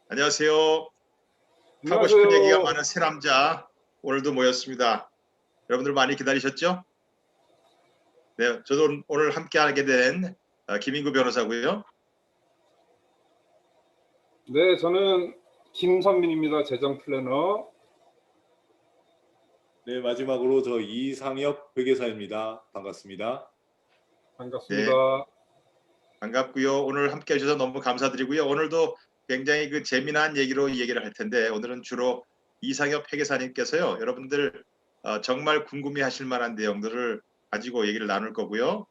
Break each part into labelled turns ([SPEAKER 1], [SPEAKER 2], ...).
[SPEAKER 1] 안녕하세요. 하고 싶은 얘기가
[SPEAKER 2] 안녕하세요.
[SPEAKER 1] 많은 새 남자 오늘도 모였습니다. 여러분들 많이 기다리셨죠? 네, 저도 오늘 함께하게 된 김인구 변호사고요.
[SPEAKER 2] 네, 저는 김선민입니다. 재정 플래너.
[SPEAKER 3] 네, 마지막으로 저 이상엽 회계사입니다. 반갑습니다.
[SPEAKER 1] 네,
[SPEAKER 2] 반갑습니다.
[SPEAKER 1] 반갑고요. 오늘 함께해 주셔서 너무 감사드리고요. 오늘도 굉장히 재미난 얘기로 얘기를 할 텐데 오늘은 주로 이상엽 회계사님께서요. 여러분들 정말 궁금해하실 만한 내용들을 가지고 얘기를 나눌 거고요.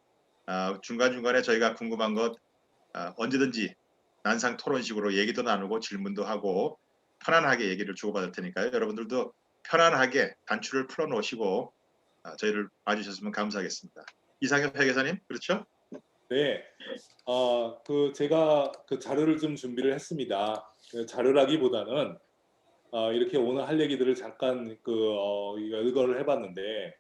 [SPEAKER 1] 중간중간에 저희가 궁금한 것 언제든지 난상 토론식으로 얘기도 나누고 질문도 하고 편안하게 얘기를 주고받을 테니까요. 여러분들도 편안하게 단추를 풀어놓으시고 저희를 봐주셨으면 감사하겠습니다. 이상엽 회계사님, 그렇죠?
[SPEAKER 3] 네, 제가 그 자료를 좀 준비를 했습니다. 그 자료라기보다는 이렇게 오늘 할 얘기들을 잠깐 열거를 해봤는데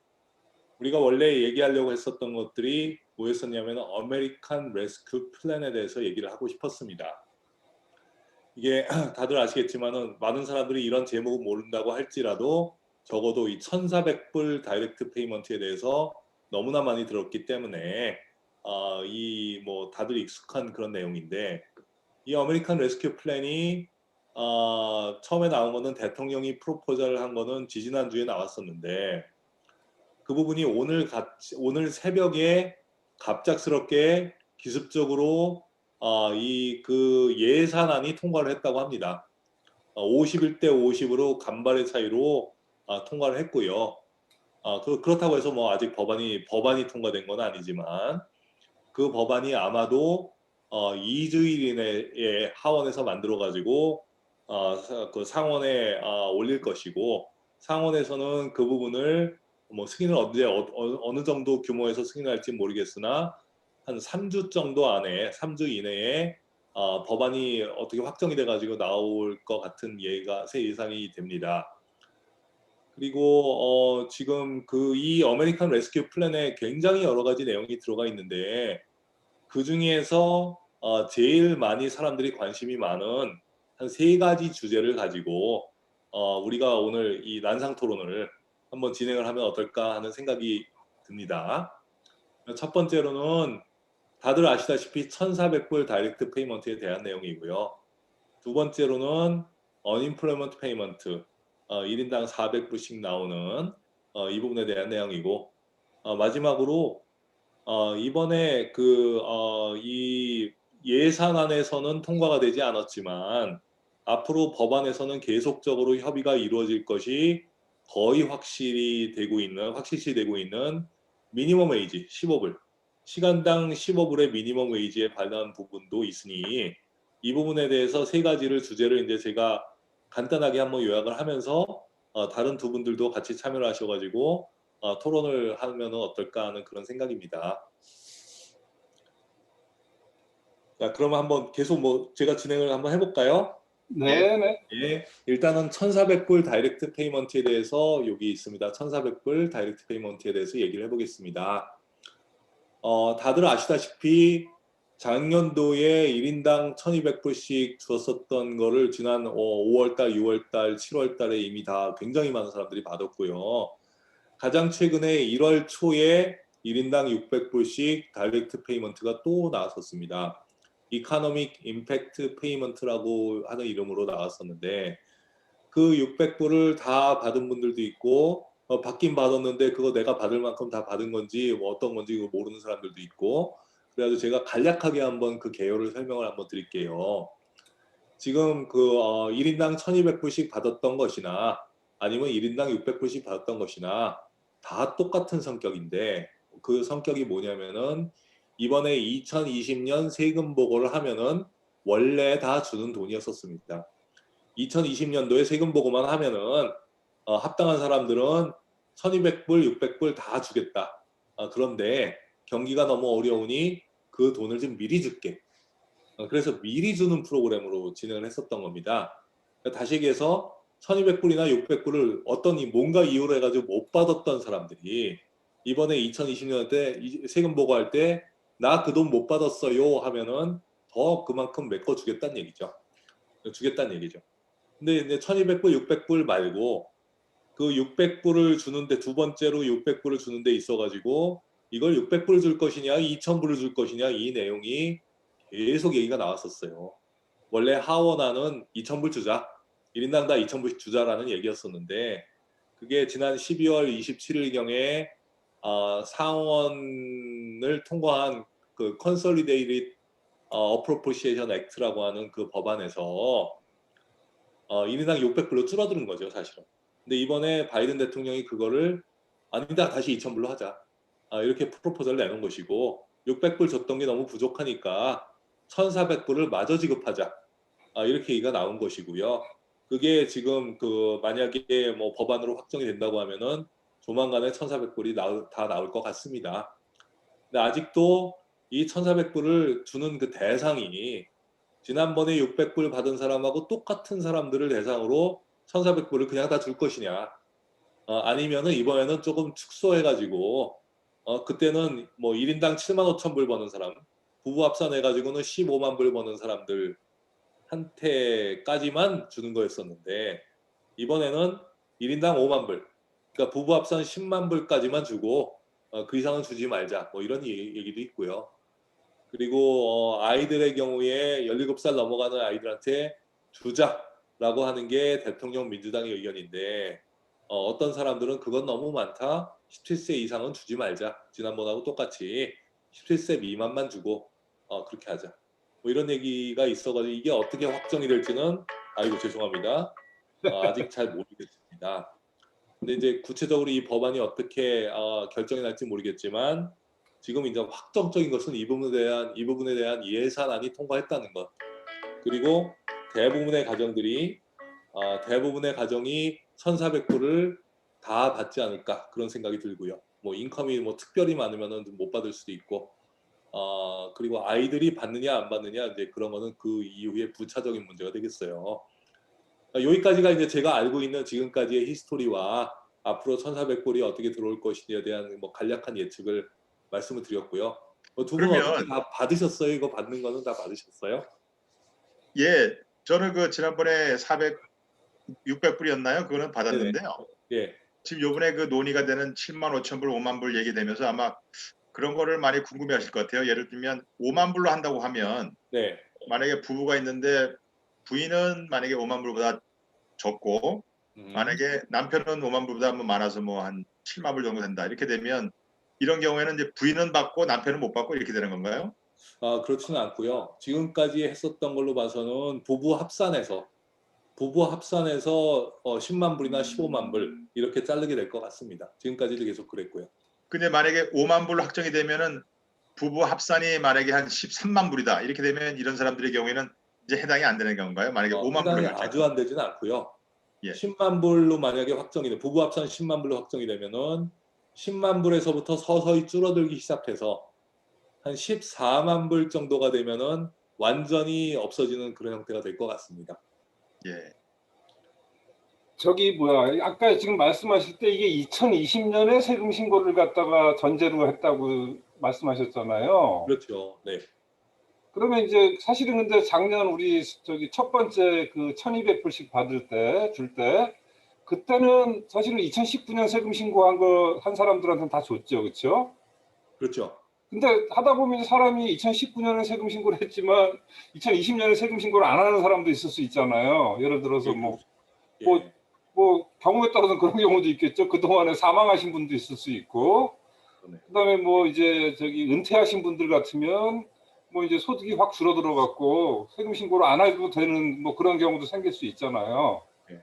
[SPEAKER 3] 우리가 원래 얘기하려고 했었던 것들이 뭐였었냐면 아메리칸 레스큐 플랜에 대해서 얘기를 하고 싶었습니다. 이게 다들 아시겠지만은 많은 사람들이 이런 제목을 모른다고 할지라도 적어도 이 1,400불 다이렉트 페이먼트에 대해서 너무나 많이 들었기 때문에 이 뭐 다들 익숙한 그런 내용인데 이 아메리칸 레스큐 플랜이 처음에 나온 거는 대통령이 프로포즈를 한 거는 지지난주에 나왔었는데 그 부분이 오늘 새벽에 갑작스럽게 기습적으로 이 그 예산안이 통과를 했다고 합니다. 51대 50으로 간발의 차이로 통과를 했고요. 그렇다고 해서 뭐 아직 법안이 통과된 건 아니지만 그 법안이 아마도 2주일 이내에 하원에서 만들어 가지고 그 상원에 올릴 것이고 상원에서는 그 부분을 뭐 승인을 어느 정도 규모에서 승인할지 모르겠으나 한 3주 정도 안에 3주 이내에 법안이 어떻게 확정이 돼 가지고 나올 것 같은 예상이 됩니다. 그리고 지금 이 아메리칸 레스큐 플랜에 굉장히 여러 가지 내용이 들어가 있는데 그 중에서 제일 많이 사람들이 관심이 많은 한 세 가지 주제를 가지고 우리가 오늘 이 난상 토론을 한번 진행을 하면 어떨까 하는 생각이 듭니다. 첫 번째로는 다들 아시다시피 1,400불 다이렉트 페이먼트에 대한 내용이고요. 두 번째로는 언임플로이먼트 페이먼트 1인당 400불씩 나오는 이 부분에 대한 내용이고 마지막으로 이번에 이 예산안에서는 통과가 되지 않았지만 앞으로 법안에서는 계속적으로 협의가 이루어질 것이 거의 확실시 되고 있는 미니멈 웨이지 15불, 시간당 15불의 미니멈 웨이지에 관한 부분도 있으니 이 부분에 대해서 세 가지를 주제를 이제 제가 간단하게 한번 요약을 하면서 다른 두 분들도 같이 참여를 하셔가지고 토론을 하면 어떨까 하는 그런 생각입니다. 자, 그러면 한번 계속 제가 진행을 한번 해볼까요?
[SPEAKER 2] 네, 네.
[SPEAKER 3] 예, 일단은 1,400불 다이렉트 페이먼트에 대해서 여기 있습니다. 1,400불 다이렉트 페이먼트에 대해서 얘기를 해보겠습니다. 다들 아시다시피 작년도에 1인당 1,200불씩 줬었던 거를 지난 5월달, 6월달, 7월달에 이미 다 굉장히 많은 사람들이 받았고요. 가장 최근에 1월 초에 1인당 600불씩 다이렉트 페이먼트가 또 나왔었습니다. 이코노믹 임팩트 페이먼트라고 하는 이름으로 나왔었는데 그 600불을 다 받은 분들도 있고 받긴 받았는데 그거 내가 받을 만큼 다 받은 건지 뭐 어떤 건지 모르는 사람들도 있고 그래가지고 제가 간략하게 한번 그 개요를 설명을 한번 드릴게요. 지금 1인당 1200불씩 받았던 것이나 아니면 1인당 600불씩 받았던 것이나 다 똑같은 성격인데 그 성격이 뭐냐면은 이번에 2020년 세금 보고를 하면은 원래 다 주는 돈이었었습니다. 2020년도에 세금 보고만 하면은 합당한 사람들은 1200불, 600불 다 주겠다. 그런데 경기가 너무 어려우니 그 돈을 좀 미리 줄게. 그래서 미리 주는 프로그램으로 진행을 했었던 겁니다. 그러니까 다시 얘기해서 1200불이나 600불을 뭔가 이유로 해가지고 못 받았던 사람들이 이번에 2020년 때 세금 보고할 때 나 그 돈 못 받았어요 하면은 더 그만큼 메꿔주겠다는 얘기죠. 주겠다는 얘기죠. 근데 이제 1200불, 600불 말고 그 600불을 주는데 두 번째로 600불을 주는데 있어가지고 이걸 600불 줄 것이냐 2000불을 줄 것이냐 이 내용이 계속 얘기가 나왔었어요. 원래 하원안은 2000불 주자 1인당 다 2000불씩 주자라는 얘기였었는데 그게 지난 12월 27일경에 상원을 통과한 그 Consolidated Appropriation Act라고 하는 그 법안에서 1인당 600불로 줄어드는 거죠, 사실은. 근데 이번에 바이든 대통령이 그거를 아니다, 다시 2000불로 하자. 이렇게 프로포즈를 내놓은 것이고 600불 줬던 게 너무 부족하니까 1400불을 마저 지급하자. 이렇게 얘기가 나온 것이고요. 그게 지금 그 만약에 뭐 법안으로 확정이 된다고 하면은 조만간에 1400불이 다 나올 것 같습니다. 근데 아직도 이 1400불을 주는 그 대상이 지난번에 600불 받은 사람하고 똑같은 사람들을 대상으로 1400불을 그냥 다 줄 것이냐 아니면은 이번에는 조금 축소해가지고 그때는 뭐 1인당 75,000불 버는 사람 부부 합산해가지고는 15만 불 버는 사람들 한테까지만 주는 거였었는데 이번에는 1인당 5만 불 그러니까 부부 합산 10만 불까지만 주고 그 이상은 주지 말자 뭐 이런 얘기도 있고요. 그리고 아이들의 경우에 17살 넘어가는 아이들한테 주자라고 하는 게 대통령 민주당의 의견인데 어떤 사람들은 그건 너무 많다. 17세 이상은 주지 말자. 지난번하고 똑같이 17세 미만만 주고 그렇게 하자. 뭐 이런 얘기가 있어가지고 이게 어떻게 확정이 될지는 아이고 죄송합니다. 아직 잘 모르겠습니다. 근데 이제 구체적으로 이 법안이 어떻게 결정이 날지 모르겠지만 지금 이제 확정적인 것은 이 부분에 대한 예산안이 통과했다는 것. 그리고 대부분의 가정들이 대부분의 가정이 1,400불을 다 받지 않을까 그런 생각이 들고요. 뭐 인컴이 뭐 특별히 많으면은 못 받을 수도 있고 그리고 아이들이 받느냐 안 받느냐 이제 그런 거는 그 이후에 부차적인 문제가 되겠어요. 여기까지가 이제 제가 알고 있는 지금까지의 히스토리와 앞으로 1,400불이 어떻게 들어올 것인지에 대한 뭐 간략한 예측을 말씀을 드렸고요. 두 분은 어떻게
[SPEAKER 1] 그러면
[SPEAKER 3] 다 받으셨어요? 이거 받는 거는 다 받으셨어요?
[SPEAKER 1] 예, 저는 그 지난번에 600불이었나요? 그거는
[SPEAKER 3] 네네.
[SPEAKER 1] 받았는데요.
[SPEAKER 3] 예,
[SPEAKER 1] 지금 요번에 그 논의가 되는 7만 5천 불, 5만 불 얘기되면서 아마 그런 거를 많이 궁금해하실 것 같아요. 예를 들면 5만 불로 한다고 하면
[SPEAKER 3] 네,
[SPEAKER 1] 만약에 부부가 있는데 부인은 만약에 5만 불보다 적고 만약에 남편은 5만 불보다 많아서 뭐 한 7만 불 정도 된다. 이렇게 되면 이런 경우에는 이제 부인은 받고 남편은 못 받고 이렇게 되는 건가요?
[SPEAKER 3] 그렇지는 않고요. 지금까지 했었던 걸로 봐서는 부부 합산해서 10만 불이나 15만 불 이렇게 자르게 될 것 같습니다. 지금까지도 계속 그랬고요.
[SPEAKER 1] 근데 만약에 5만 불로 확정이 되면은 부부 합산이 만약에 한 13만 불이다. 이렇게 되면 이런 사람들의 경우에는 이제 해당이 안 되는 건가요? 만약에 5만 불로
[SPEAKER 3] 해당이
[SPEAKER 1] 결정.
[SPEAKER 3] 아주 안 되지는 않고요.
[SPEAKER 1] 예.
[SPEAKER 3] 10만 불로 만약에 확정이 돼 부부 합산 10만 불로 확정이 되면은 10만 불에서부터 서서히 줄어들기 시작해서 한 14만 불 정도가 되면은 완전히 없어지는 그런 형태가 될 것 같습니다.
[SPEAKER 1] 예.
[SPEAKER 2] 저기 뭐야 아까 지금 말씀하실 때 이게 2020년에 세금 신고를 갖다가 전제로 했다고 말씀하셨잖아요.
[SPEAKER 3] 그렇죠. 네.
[SPEAKER 2] 그러면 이제 사실은 근데 작년 우리 저기 첫 번째 그 1,200불씩 받을 때 줄 때 그때는 사실은 2019년 세금 신고한 거 한 사람들한테는 다 줬죠, 그렇죠?
[SPEAKER 3] 그렇죠.
[SPEAKER 2] 근데 하다 보면 사람이 2019년에 세금 신고를 했지만 2020년에 세금 신고를 안 하는 사람도 있을 수 있잖아요. 예를 들어서 뭐
[SPEAKER 3] 예.
[SPEAKER 2] 경우에 따라서는 그런 경우도 있겠죠. 그동안에 사망하신 분도 있을 수 있고,
[SPEAKER 3] 네.
[SPEAKER 2] 그다음에 뭐 이제 저기 은퇴하신 분들 같으면 뭐 이제 소득이 확 줄어들어 갖고 세금 신고를 안 해도 되는 뭐 그런 경우도 생길 수 있잖아요.
[SPEAKER 3] 예.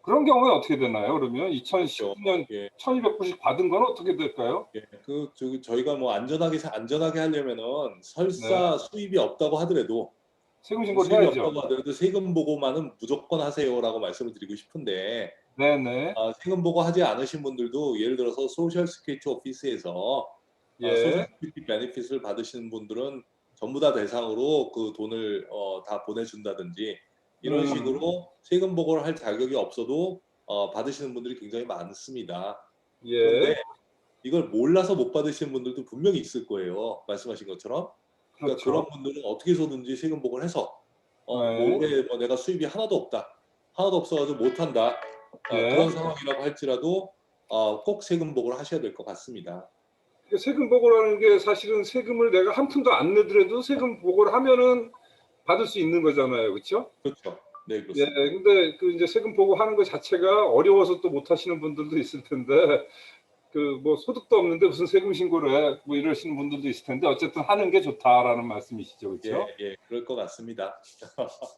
[SPEAKER 2] 그런 경우에 어떻게 되나요? 그러면 2019년
[SPEAKER 3] 예.
[SPEAKER 2] 1,200불씩 받은 건 어떻게 될까요?
[SPEAKER 3] 예. 저희가 뭐 안전하게 하려면은
[SPEAKER 2] 네.
[SPEAKER 3] 설사 수입이 없다고 하더라도
[SPEAKER 2] 세금 신고를 해야죠.
[SPEAKER 3] 세금 보고만은 무조건 하세요라고 말씀을 드리고 싶은데
[SPEAKER 2] 네네.
[SPEAKER 3] 세금 보고 하지 않으신 분들도 예를 들어서 소셜 시큐리티 오피스에서 소셜
[SPEAKER 2] 예.
[SPEAKER 3] 시큐리티 베네핏을 받으시는 분들은 전부 다 대상으로 그 돈을 다 보내준다든지 이런 식으로 세금 보고를 할 자격이 없어도 받으시는 분들이 굉장히 많습니다.
[SPEAKER 2] 예.
[SPEAKER 3] 그런데 이걸 몰라서 못 받으시는 분들도 분명히 있을 거예요. 말씀하신 것처럼. 그러니까
[SPEAKER 2] 그렇죠.
[SPEAKER 3] 그런 분들은 어떻게 해서든지 세금 보고를 해서
[SPEAKER 2] 네.
[SPEAKER 3] 올해 뭐 내가 수입이 하나도 없다, 하나도 없어가지고 못한다,
[SPEAKER 2] 예.
[SPEAKER 3] 그런 상황이라고 할지라도 꼭 세금 보고를 하셔야 될 것 같습니다.
[SPEAKER 2] 세금 보고라는 게 사실은 세금을 내가 한 푼도 안 내더라도 세금 보고를 하면은 받을 수 있는 거잖아요. 그렇죠?
[SPEAKER 3] 그렇죠. 네,
[SPEAKER 2] 예.
[SPEAKER 3] 그렇습니다.
[SPEAKER 2] 근데 그 이제 세금 보고하는 것 자체가 어려워서 또 못 하시는 분들도 있을 텐데 그 뭐 소득도 없는데 무슨 세금 신고를 해? 뭐 이러시는 분들도 있을 텐데 어쨌든 하는 게 좋다라는 말씀이시죠. 그렇죠?
[SPEAKER 3] 예, 그럴 것 같습니다.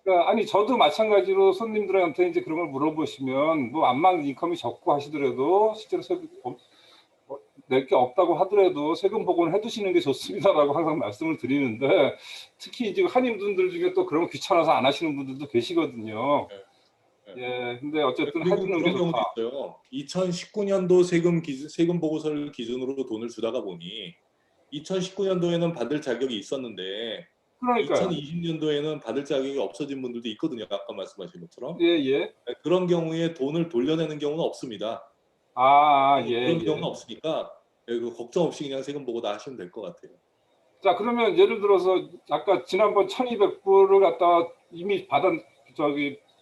[SPEAKER 2] 그러니까 아니 저도 마찬가지로 손님들한테 이제 그런 걸 물어보시면 뭐 암만 인컴이 적고 하시더라도 실제로 세금 낼 게 없다고 하더라도 세금 보고는 해두시는 게 좋습니다라고 항상 말씀을 드리는데 특히 지금 한인분들 중에 또 그런 거 귀찮아서 안 하시는 분들도 계시거든요.
[SPEAKER 3] 예, 예.
[SPEAKER 2] 예, 근데 어쨌든
[SPEAKER 3] 그리고
[SPEAKER 2] 해두는 게
[SPEAKER 3] 그런 경우도
[SPEAKER 2] 좋다.
[SPEAKER 3] 있어요. 2019년도 세금 보고서를 기준으로 돈을 주다가 보니 2019년도에는 받을 자격이 있었는데
[SPEAKER 2] 그러니까요.
[SPEAKER 3] 2020년도에는 받을 자격이 없어진 분들도 있거든요. 아까 말씀하신 것처럼.
[SPEAKER 2] 예, 예.
[SPEAKER 3] 그런 경우에 돈을 돌려내는 경우는 없습니다.
[SPEAKER 2] 예,
[SPEAKER 3] 그런 경우는
[SPEAKER 2] 예.
[SPEAKER 3] 없으니까 그 걱정 없이 그냥 세금 보고 다 하시면 될 것 같아요.
[SPEAKER 2] 자, 그러면 예를 들어서 아까 지난번 1,200불을 갖다가 이미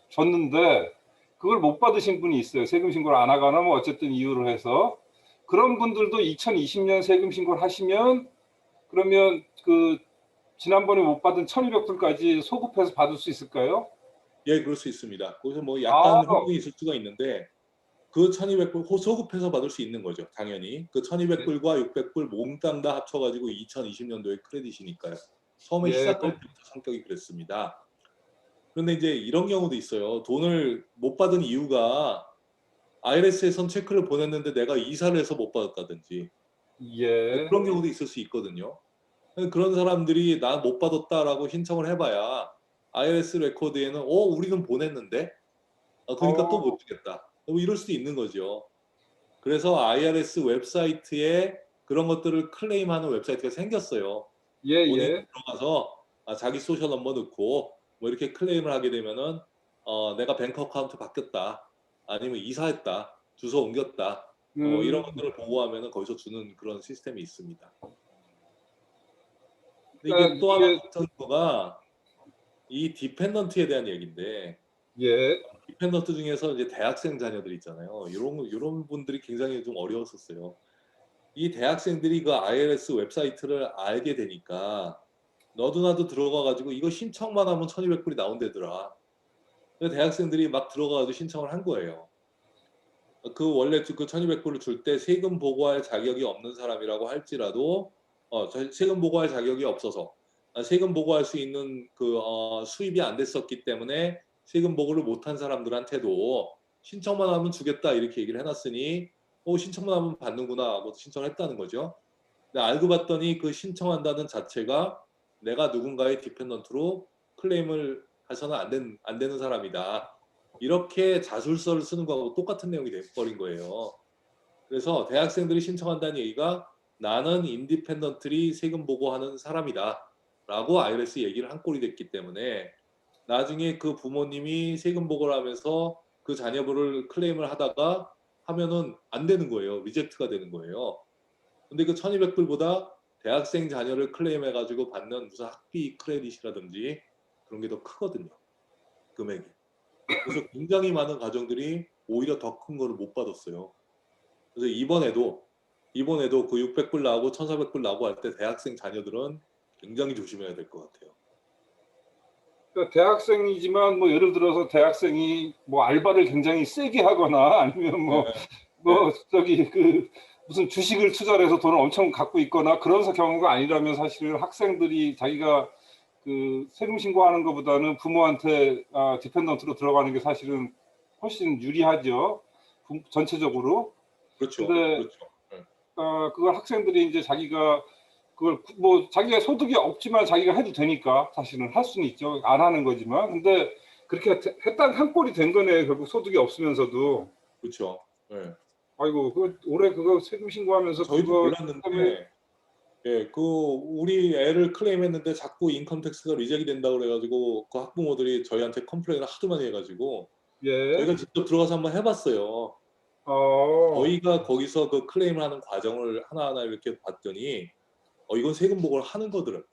[SPEAKER 2] 줬는데 그걸 못 받으신 분이 있어요. 세금 신고를 안 하거나 뭐 어쨌든 이유로 해서 그런 분들도 2020년 세금 신고를 하시면 그러면 그 지난번에 못 받은 1,200불까지 소급해서 받을 수 있을까요?
[SPEAKER 3] 예, 그럴 수 있습니다. 거기서 뭐
[SPEAKER 2] 아,
[SPEAKER 3] 약간 혼동이 있을 수가 있는데 그 1,200불 소급해서 받을 수 있는 거죠. 당연히. 그 1,200불과 600불 몽땅 다 합쳐가지고 2020년도에 크레딧이니까요. 처음에
[SPEAKER 2] 예,
[SPEAKER 3] 시작할 때부터 성격이 그랬습니다. 그런데 이제 이런 경우도 있어요. 돈을 못 받은 이유가 IRS에선 체크를 보냈는데 내가 이사를 해서 못 받았다든지
[SPEAKER 2] 예,
[SPEAKER 3] 그런 경우도 있을 수 있거든요. 그런 사람들이 나 못 받았다라고 신청을 해봐야 IRS 레코드에는 우리는 보냈는데 그러니까 또 못
[SPEAKER 2] 어,
[SPEAKER 3] 주겠다. 뭐 이럴 수도 있는 거죠. 그래서 IRS 웹사이트에 그런 것들을 클레임하는 웹사이트가 생겼어요.
[SPEAKER 2] 예,
[SPEAKER 3] 본인이
[SPEAKER 2] 예,
[SPEAKER 3] 들어가서 자기 소셜 넘버 넣고 뭐 이렇게 클레임을 하게 되면은 내가 뱅크 어카운트 바뀌었다, 아니면 이사했다, 주소 옮겼다, 이런
[SPEAKER 2] 음,
[SPEAKER 3] 것들을 보고하면은 거기서 주는 그런 시스템이 있습니다. 근데 이게
[SPEAKER 2] 그러니까
[SPEAKER 3] 또 하나
[SPEAKER 2] 이게
[SPEAKER 3] 걱정인 거가 이 디펜던트에 대한 얘기인데,
[SPEAKER 2] 예,
[SPEAKER 3] 디펜던트 중에서 이제 대학생 자녀들 있잖아요. 이런 분들이 굉장히 좀 어려웠었어요. 이 대학생들이 그 IRS 웹사이트를 알게 되니까 너도 나도 들어가가지고 이거 신청만 하면 1,200불이 나온대더라. 그래서 대학생들이 막 들어가가지고 신청을 한 거예요. 그 원래 그 1,200불을 줄 때 세금 보고할 자격이 없는 사람이라고 할지라도 세금 보고할 자격이 없어서 세금 보고할 수 있는 그 수입이 안 됐었기 때문에 세금 보고를 못한 사람들한테도 신청만 하면 주겠다 이렇게 얘기를 해놨으니 신청만 하면 받는구나 하고 신청을 했다는 거죠. 근데 알고 봤더니 그 신청한다는 자체가 내가 누군가의 디펜던트로 클레임을 해서는 안 되는 사람이다. 이렇게 자술서를 쓰는 거하고 똑같은 내용이 돼버린 거예요. 그래서 대학생들이 신청한다는 얘기가 나는 인디펜던트리 세금 보고하는 사람이다 라고 IRS 얘기를 한 꼴이 됐기 때문에 나중에 그 부모님이 세금 보고를 하면서 그 자녀분을 클레임을 하다가 하면은 안 되는 거예요. 리젝트가 되는 거예요. 근데 그 1,200불보다 대학생 자녀를 클레임해가지고 받는 무슨 학비 크레딧이라든지 그런 게 더 크거든요. 금액이. 그래서 굉장히 많은 가정들이 오히려 더 큰 거를 못 받았어요. 그래서 이번에도 그 600불 나오고 1,400불 나오고 할 때 대학생 자녀들은 굉장히 조심해야 될 것 같아요.
[SPEAKER 2] 그러니까 대학생이지만 뭐 예를 들어서 대학생이 뭐 알바를 굉장히 세게 하거나 아니면
[SPEAKER 3] 예, 예,
[SPEAKER 2] 그 무슨 주식을 투자를 해서 돈을 엄청 갖고 있거나 그런 경우가 아니라면 사실은 학생들이 자기가 그 세금 신고하는 것보다는 부모한테 디펜던트로 들어가는 게 사실은 훨씬 유리하죠. 전체적으로.
[SPEAKER 3] 그렇죠,
[SPEAKER 2] 근데
[SPEAKER 3] 그렇죠. 예,
[SPEAKER 2] 그걸 학생들이 이제 자기가 그걸 뭐 자기가 소득이 없지만 자기가 해도 되니까 사실은 할 수는 있죠. 안 하는 거지만. 근데 그렇게 했다 한 꼴이 된 거네. 결국 소득이 없으면서도.
[SPEAKER 3] 그렇죠. 예.
[SPEAKER 2] 아이고, 올해 그거 세금 신고하면서
[SPEAKER 3] 저희도
[SPEAKER 2] 그거 때문에
[SPEAKER 3] 몰랐는데, 우리 애를 클레임했는데 자꾸 인컴택스가 리젝이 된다고 그래가지고 그 학부모들이 저희한테 컴플레인을 하도 많이 해가지고
[SPEAKER 2] 예.
[SPEAKER 3] 저희가 직접 들어가서 한번 해봤어요.
[SPEAKER 2] 어,
[SPEAKER 3] 저희가 거기서 그 클레임을 하는 과정을 하나하나 이렇게 봤더니 이건 세금 보고를 하는 거더라고요.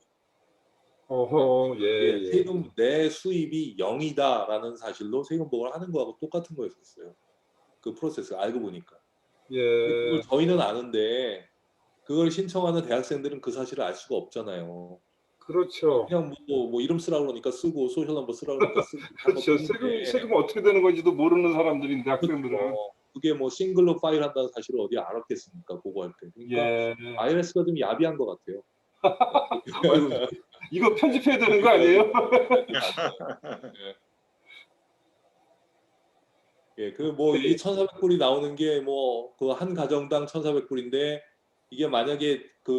[SPEAKER 2] 어허, 예,
[SPEAKER 3] 예,
[SPEAKER 2] 예.
[SPEAKER 3] 세금 내 수입이 0이다라는 사실로 세금 보고를 하는 거하고 똑같은 거였었어요. 그 프로세스 알고 보니까. 근데 그걸
[SPEAKER 2] 예,
[SPEAKER 3] 저희는 아는데 그걸 신청하는 대학생들은 그 사실을 알 수가 없잖아요.
[SPEAKER 2] 그렇죠.
[SPEAKER 3] 그냥 뭐 이름 쓰라고 그러니까 쓰고 소셜 넘버 쓰라고 그러니까 쓰고 한
[SPEAKER 2] 그렇죠.
[SPEAKER 3] 것뿐인데
[SPEAKER 2] 세금 어떻게 되는 건지도 모르는 사람들인데, 학생들은.
[SPEAKER 3] 그게 뭐 싱글로 파일 한다는 사실을 어디 알았겠습니까? 보고할 때. 그러니까
[SPEAKER 2] 예.
[SPEAKER 3] IRS가 좀 야비한 것 같아요.
[SPEAKER 2] 어이구, 이거 편집해야 되는 거 아니에요?
[SPEAKER 3] 예, 그 뭐 이 1,400불이 나오는 게 뭐 그 한 가정당 1,400불인데 이게 만약에 그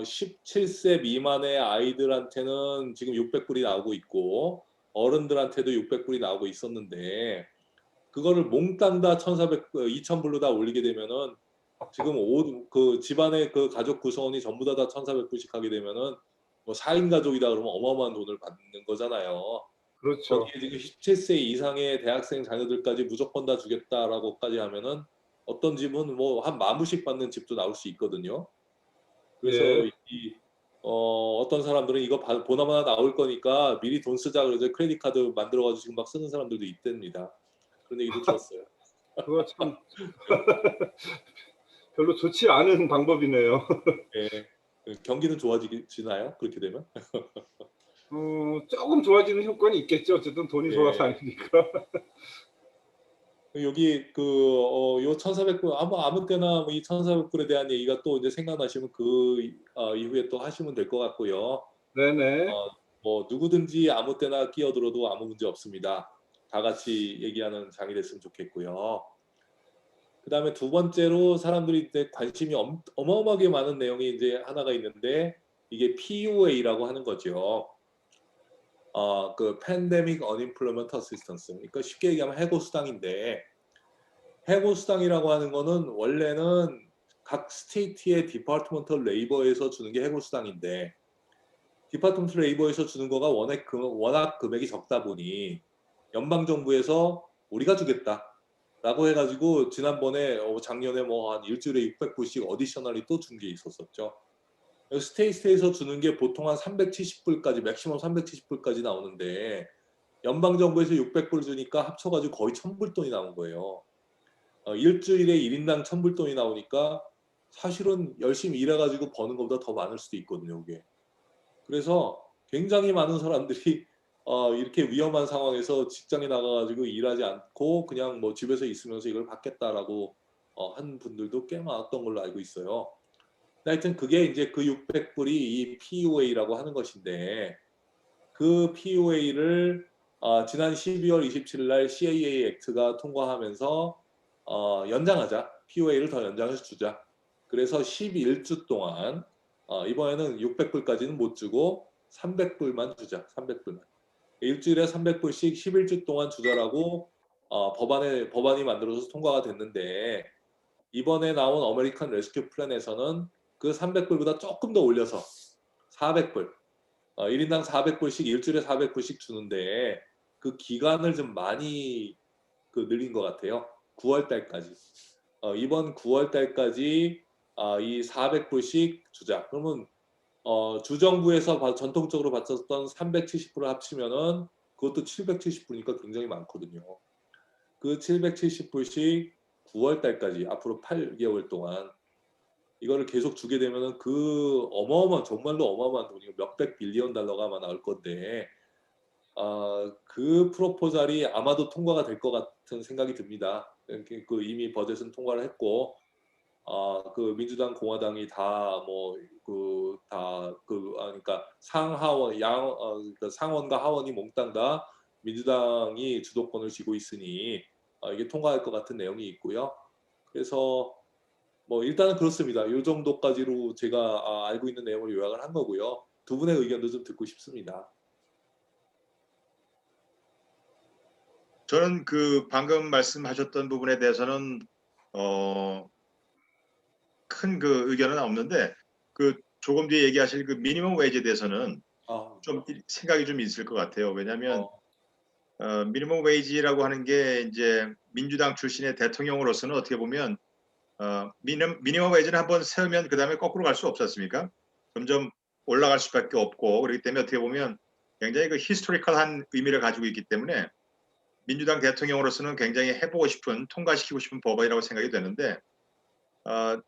[SPEAKER 3] 17세 미만의 아이들한테는 지금 600불이 나오고 있고 어른들한테도 600불이 나오고 있었는데 그거를 몽땅 다 1,400, 2,000불로 다 올리게 되면은 지금 그 집안의 그 가족 구성원이 전부 다 1,400불씩 하게 되면은 뭐 4인 가족이다 그러면 어마어마한 돈을 받는 거잖아요.
[SPEAKER 2] 그렇죠.
[SPEAKER 3] 거기에 지금 17세 이상의 대학생 자녀들까지 무조건 다 주겠다라고까지 하면은 어떤 집은 뭐 한 10,000불씩 받는 집도 나올 수 있거든요. 그래서
[SPEAKER 2] 예.
[SPEAKER 3] 어떤 사람들은 이거 보나마나 나올 거니까 미리 돈 쓰자 그래서 크레딧 카드 만들어 가지고 지금 막 쓰는 사람들도 있답니다. 그런 얘기도 들었어요.
[SPEAKER 2] 그거 참 별로 좋지 않은 방법이네요.
[SPEAKER 3] 예. 경기는 좋아지나요? 그렇게 되면?
[SPEAKER 2] 조금 좋아지는 효과는 있겠죠. 어쨌든 돈이 좋아서
[SPEAKER 3] 예.
[SPEAKER 2] 아니니까.
[SPEAKER 3] 여기 요 1,400불 아무 때나 이 1,400불에 대한 얘기가 또 이제 생각나시면 그 이후에 또 하시면 될 것 같고요.
[SPEAKER 2] 네네.
[SPEAKER 3] 뭐 누구든지 아무 때나 끼어들어도 아무 문제 없습니다. 다 같이 얘기하는 장이 됐으면 좋겠고요. 그다음에 두 번째로 사람들이 이제 관심이 어마어마하게 많은 내용이 이제 하나가 있는데 이게 PUA라고 하는 거죠. 그 Pandemic Unemployment Assistance. 그러니까 쉽게 얘기하면 해고 수당인데 해고 수당이라고 하는 거는 원래는 각 스테이트의 디파트먼트 레이버에서 주는 게 해고 수당인데 디파트먼트 레이버에서 주는 거가 워낙 금액이 적다 보니 연방 정부에서 우리가 주겠다라고 해가지고 지난번에 작년에 뭐 한 일주일에 600불씩 어디셔널이 또 준 게 있었었죠. 스테이트에서 주는 게 보통 한 370불까지 맥시멈 370불까지 나오는데 연방 정부에서 600불 주니까 합쳐가지고 거의 1,000불 돈이 나온 거예요. 일주일에 1인당 1,000불 돈이 나오니까 사실은 열심히 일해가지고 버는 것보다 더 많을 수도 있거든요, 이게. 그래서 굉장히 많은 사람들이 이렇게 위험한 상황에서 직장에 나가가지고 일하지 않고 그냥 뭐 집에서 있으면서 이걸 받겠다라고 한 분들도 꽤 많았던 걸로 알고 있어요. 하여튼 그게 이제 그 600불이 이 PUA라고 하는 것인데 그 PUA를 지난 12월 27일 날 CAA 액트가 통과하면서 연장하자. PUA를 더 연장해서 주자. 그래서 11주 동안 이번에는 600불까지는 못 주고 300불만 주자. 300불만. 일주일에 300불씩 11주 동안 주자라고 법안이 만들어져서 통과가 됐는데 이번에 나온 아메리칸 레스큐 플랜에서는 그 300불보다 조금 더 올려서 400불 1인당 400불씩 일주일에 400불씩 주는데 그 기간을 좀 많이 늘린 것 같아요. 9월 달까지. 이번 9월 달까지 이 400불씩 주자. 그러면 주정부에서 전통적으로 받았던 370불을 합치면은 그것도 770불이니까 굉장히 많거든요. 그 770불씩 9월 달까지 앞으로 8개월 동안 이거를 계속 주게 되면은 그 정말로 어마어마한 돈이 몇백 빌리언 달러가 아마 나올 건데 그 프로포절이 아마도 통과가 될 것 같은 생각이 듭니다. 그 이미 버젯은 통과를 했고 그 민주당 공화당이 그러니까 그러니까 상원과 하원이 몽땅 다 민주당이 주도권을 쥐고 있으니 이게 통과할 것 같은 내용이 있고요. 그래서 뭐 일단은 그렇습니다. 이 정도까지로 제가 알고 있는 내용을 요약을 한 거고요. 두 분의 의견도 좀 듣고 싶습니다.
[SPEAKER 1] 저는 그 방금 말씀하셨던 부분에 대해서는 큰 그 의견은 없는데 그 조금 뒤에 얘기하실 그 미니멈 웨이지에 대해서는
[SPEAKER 3] 아,
[SPEAKER 1] 좀 생각이 좀 있을 것 같아요. 왜냐하면
[SPEAKER 3] 어,
[SPEAKER 1] 미니멈 웨이지라고 하는 게 이제 민주당 출신의 대통령으로서는 어떻게 보면 미니멈 웨이지는 한번 세우면 그 다음에 거꾸로 갈 수 없지 않습니까? 점점 올라갈 수밖에 없고 그렇기 때문에 어떻게 보면 굉장히 그 히스토리컬한 의미를 가지고 있기 때문에 민주당 대통령으로서는 굉장히 해보고 싶은 통과시키고 싶은 법안이라고 생각이 되는데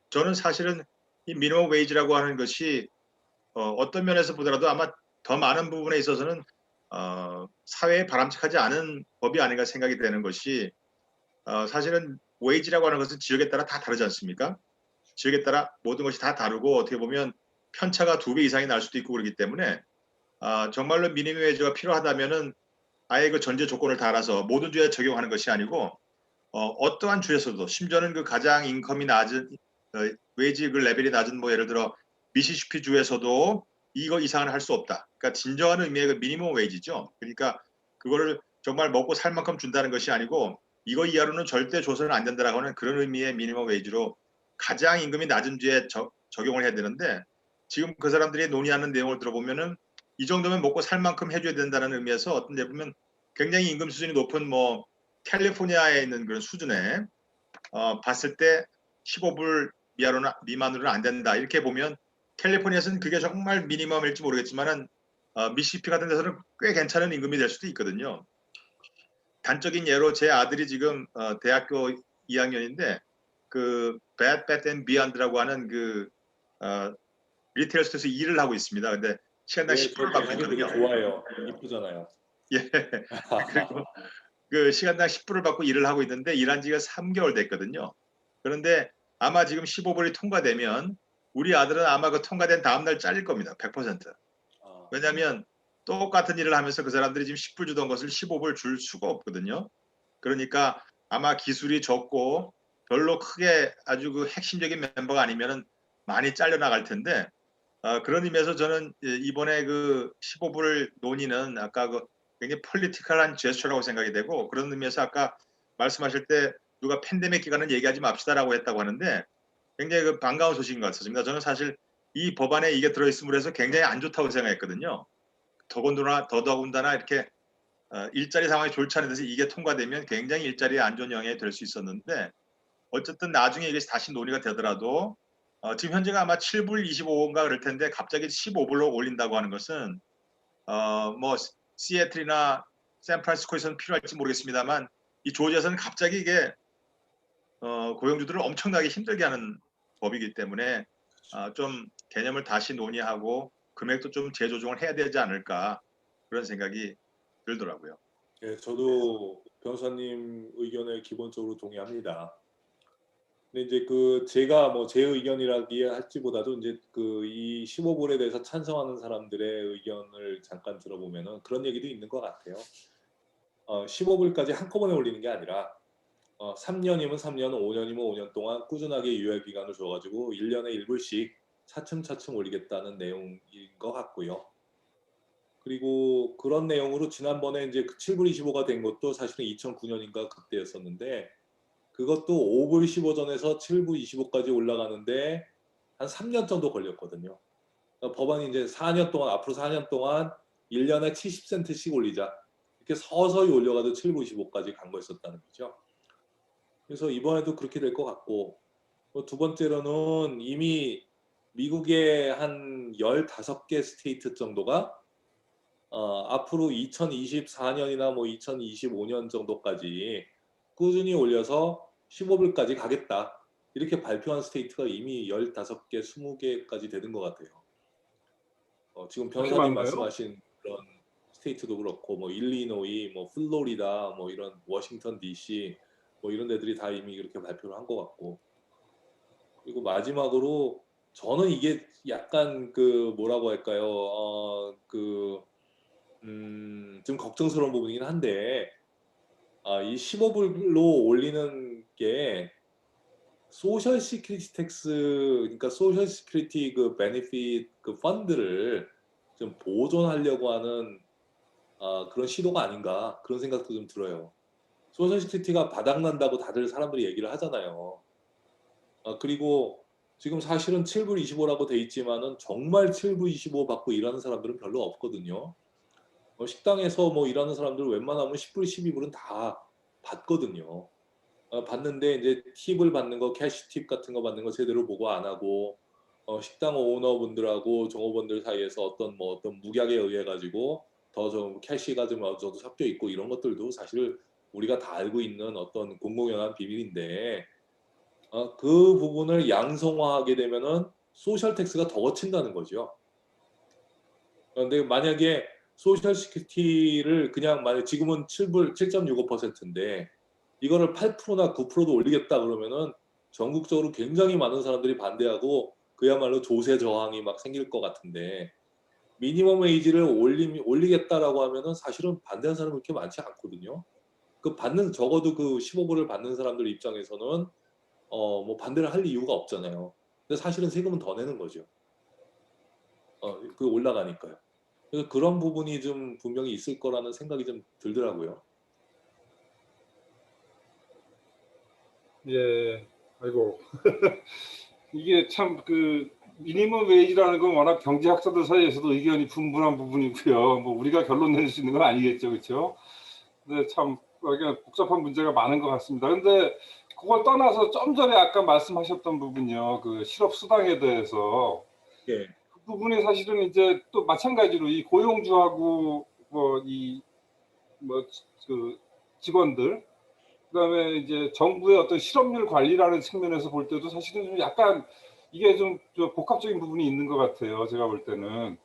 [SPEAKER 1] 저는 사실은 이 미니멈 웨이지라고 하는 것이 어떤 면에서 보더라도 아마 더 많은 부분에 있어서는 사회에 바람직하지 않은 법이 아닌가 생각이 되는 것이 사실은 웨이지라고 하는 것은 지역에 따라 다 다르지 않습니까? 지역에 따라 모든 것이 다 다르고 어떻게 보면 편차가 2배 이상이 날 수도 있고 그렇기 때문에 정말로 미니멈 웨이지가 필요하다면은 아예 그 전제 조건을 달아서 모든 주에 적용하는 것이 아니고 어떠한 주에서도 심지어는 그 가장 인컴이 낮은 웨이지 그 레벨이 낮은 뭐 예를 들어 미시시피 주에서도 이거 이상은 할 수 없다. 그러니까 진정한 의미의 그 미니멈 웨이지죠. 그러니까 그거를 정말 먹고 살 만큼 준다는 것이 아니고 이거 이하로는 절대 줘서는 안 된다라고 하는 그런 의미의 미니멈 웨이지로 가장 임금이 낮은 주에 적용을 해야 되는데 지금 그 사람들이 논의하는 내용을 들어보면은 이 정도면 먹고 살 만큼 해줘야 된다는 의미에서 어떤 데 보면 굉장히 임금 수준이 높은 뭐 캘리포니아에 있는 그런 수준에 봤을 때 15불 미만으로는 안 된다 이렇게 보면 캘리포니아에서는 그게 정말 미니멈일지 모르겠지만은 미시시피 같은 데서는 꽤 괜찮은 임금이 될 수도 있거든요. 단적인 예로 제 아들이 지금 대학교 2학년인데 그 Bed Bath and Beyond라고 하는 그 리테일 스토어에서 일을 하고 있습니다. 근데 시간당
[SPEAKER 3] 네,
[SPEAKER 1] 10불을
[SPEAKER 3] 저
[SPEAKER 1] 받고
[SPEAKER 3] 아기 되게
[SPEAKER 1] 있거든요.
[SPEAKER 3] 좋아해요. 이쁘잖아요.
[SPEAKER 1] 예. 그리고 그 시간당 10불을 받고 일을 하고 있는데 일한 지가 3개월 됐거든요. 그런데 아마 지금 15불이 통과되면 우리 아들은 아마 그 통과된 다음 날 잘릴 겁니다. 100%. 왜냐하면 똑같은 일을 하면서 그 사람들이 지금 10불 주던 것을 15불 줄 수가 없거든요. 그러니까 아마 기술이 적고 별로 크게 아주 그 핵심적인 멤버가 아니면은 많이 잘려나갈 텐데 그런 의미에서 저는 이번에 그 15불 논의는 아까 그 굉장히 폴리티컬한 제스처라고 생각이 되고 그런 의미에서 아까 말씀하실 때 누가 팬데믹 기간은 얘기하지 맙시다라고 했다고 하는데 굉장히 그 반가운 소식인 것 같습니다. 저는 사실 이 법안에 이게 들어있음으로 해서 굉장히 안 좋다고 생각했거든요. 더더군다나 이렇게 일자리 상황이 좋지 않은 데서 이게 통과되면 굉장히 일자리에 안 좋은 영향이 될 수 있었는데 어쨌든 나중에 이게 다시 논의가 되더라도 지금 현재가 아마 7불 25인가 그럴 텐데 갑자기 15불로 올린다고 하는 것은 뭐 시애틀이나 샌프란시스코에서는 필요할지 모르겠습니다만 이 조지아에서는 갑자기 이게 고용주들을 엄청나게 힘들게 하는 법이기 때문에 좀 개념을 다시 논의하고 금액도 좀 재조정을 해야 되지 않을까 그런 생각이 들더라고요.
[SPEAKER 3] 예, 저도 변호사님 의견에 기본적으로 동의합니다. 근데 이제 그 제가 뭐 제 의견이라기 할지보다도 이제 그 이 15불에 대해서 찬성하는 사람들의 의견을 잠깐 들어보면은 그런 얘기도 있는 것 같아요. 15불까지 한꺼번에 올리는 게 아니라 3년이면 3년, 5년이면 5년 동안 꾸준하게 유예 기간을 줘가지고 1년에 1불씩 차츰차츰 올리겠다는 내용인 것 같고요. 그리고 그런 내용으로 지난번에 이제 그 7불 25가 된 것도 사실은 2009년인가 그때였었는데 그것도 5불 15전에서 7불 25까지 올라가는데 한 3년 정도 걸렸거든요. 그러니까 법안이 이제 4년 동안 앞으로 4년 동안 1년에 70센트씩 올리자 이렇게 서서히 올려가도 7불 25까지 간 거였었다는 거죠. 그래서 이번에도 그렇게 될 것 같고 두 번째로는 이미 미국의 한 15개 스테이트 정도가 앞으로 2024년이나 뭐 2025년 정도까지 꾸준히 올려서 15불까지 가겠다. 이렇게 발표한 스테이트가 이미 15개, 20개까지 되는 것 같아요. 지금
[SPEAKER 2] 그렇게
[SPEAKER 3] 변호사님
[SPEAKER 2] 많나요?
[SPEAKER 3] 말씀하신 그런 스테이트도 그렇고 뭐 일리노이, 뭐 플로리다, 뭐 이런 워싱턴 DC 뭐 이런 데들이 다 이미 그렇게 발표를 한 것 같고 그리고 마지막으로 저는 이게 약간 그 뭐라고 할까요? 좀 걱정스러운 부분이긴 한데 이 15불로 올리는 게 소셜 시큐리티 텍스 그러니까 소셜 시큐리티 그 베네핏 그 펀드를 좀 보존하려고 하는 그런 시도가 아닌가 그런 생각도 좀 들어요. 소셜 시큐리티가 바닥난다고 다들 사람들이 얘기를 하잖아요. 그리고 지금 사실은 7불 25라고 돼 있지만은 정말 7불 25 받고 일하는 사람들은 별로 없거든요. 식당에서 뭐 일하는 사람들은 웬만하면 10불 12불은 다 받거든요. 받는데 이제 팁을 받는 거 캐시 팁 같은 거 받는 거 제대로 보고 안 하고 식당 오너분들하고 종업원들 사이에서 어떤 묵약에 의해 가지고 더 좀 캐시가 좀 어느 정도 섞여 있고 이런 것들도 사실 우리가 다 알고 있는 어떤 공공연한 비밀인데 그 부분을 양성화하게 되면은 소셜 텍스가 더 거친다는 거죠. 근데 만약에 소셜 시큐리티를 그냥 만약 지금은 7.65%인데 이거를 8%나 9%도 올리겠다 그러면은 전국적으로 굉장히 많은 사람들이 반대하고 그야말로 조세 저항이 막 생길 것 같은데 미니멈 웨이지를 올리겠다라고 하면은 사실은 반대하는 사람이 그렇게 많지 않거든요. 적어도 그 15불을 받는 사람들 입장에서는 뭐 반대를 할 이유가 없잖아요. 근데 사실은 세금은 더 내는 거죠. 그 올라가니까요. 그래서 그런 부분이 좀 분명히 있을 거라는 생각이 좀 들더라고요.
[SPEAKER 2] 예, 아이고. 이게 참 그 미니멈 웨이지라는 건 워낙 경제학자들 사이에서도 의견이 분분한 부분이고요. 뭐 우리가 결론 낼 수 있는 건 아니겠죠, 그렇죠? 근데 참 이게 복잡한 문제가 많은 것 같습니다. 근데 그걸 떠나서 좀 전에 아까 말씀하셨던 부분이요, 그 실업 수당에 대해서
[SPEAKER 3] 예,
[SPEAKER 2] 그 부분이 사실은 이제 또 마찬가지로 이 고용주하고 그 직원들 그다음에 이제 정부의 어떤 실업률 관리라는 측면에서 볼 때도 사실은 좀 약간 이게 좀 복합적인 부분이 있는 것 같아요. 제가 볼 때는